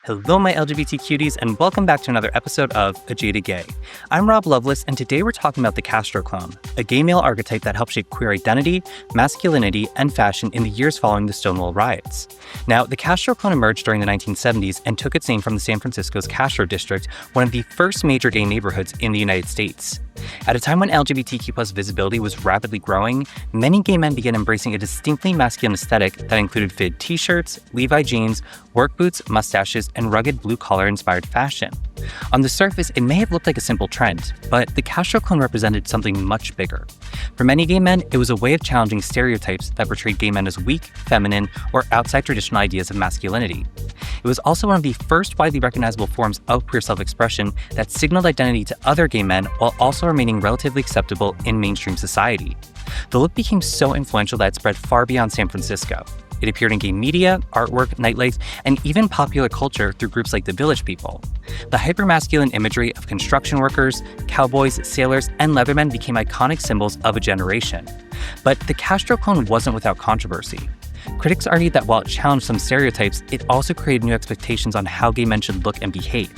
Hello, my LGBT cuties, and welcome back to another episode of A Jaded Gay. I'm Rob Lovelace, and today we're talking about the Castro Clone, a gay male archetype that helped shape queer identity, masculinity, and fashion in the years following the Stonewall riots. Now, the Castro Clone emerged during the 1970s and took its name from the San Francisco's Castro district, one of the first major gay neighborhoods in the United States. At a time when LGBTQ+ visibility was rapidly growing, many gay men began embracing a distinctly masculine aesthetic that included fitted t-shirts, Levi jeans, work boots, mustaches, and rugged blue-collar inspired fashion. On the surface, it may have looked like a simple trend, but the Castro Clone represented something much bigger. For many gay men, it was a way of challenging stereotypes that portrayed gay men as weak, feminine, or outside traditional ideas of masculinity. It was also one of the first widely recognizable forms of queer self-expression that signaled identity to other gay men while also remaining relatively acceptable in mainstream society. The look became so influential that it spread far beyond San Francisco. It appeared in gay media, artwork, nightlife, and even popular culture through groups like the Village People. The hypermasculine imagery of construction workers, cowboys, sailors, and leathermen became iconic symbols of a generation. But the Castro Clone wasn't without controversy. Critics argued that while it challenged some stereotypes, it also created new expectations on how gay men should look and behave.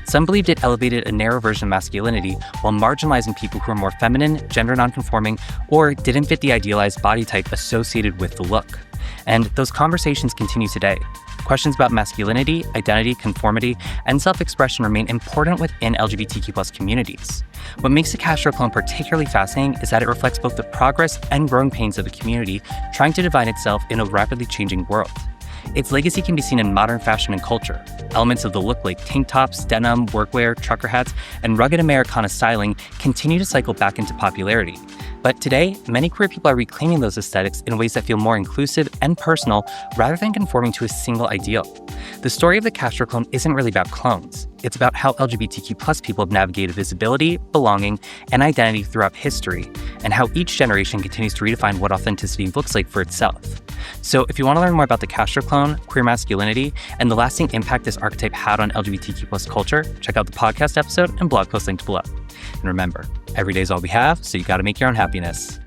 Some believed it elevated a narrow version of masculinity while marginalizing people who were more feminine, gender nonconforming, or didn't fit the idealized body type associated with the look. And those conversations continue today. Questions about masculinity, identity, conformity, and self-expression remain important within LGBTQ+ communities. What makes the Castro Clone particularly fascinating is that it reflects both the progress and growing pains of a community trying to define itself in a rapidly changing world. Its legacy can be seen in modern fashion and culture. Elements of the look like tank tops, denim, workwear, trucker hats, and rugged Americana styling continue to cycle back into popularity. But today, many queer people are reclaiming those aesthetics in ways that feel more inclusive and personal rather than conforming to a single ideal. The story of the Castro Clone isn't really about clones. It's about how LGBTQ+ people have navigated visibility, belonging, and identity throughout history, and how each generation continues to redefine what authenticity looks like for itself. So if you want to learn more about the Castro Clone, queer masculinity, and the lasting impact this archetype had on LGBTQ+ culture, check out the podcast episode and blog post linked below. And remember, every day is all we have, so you gotta make your own happiness.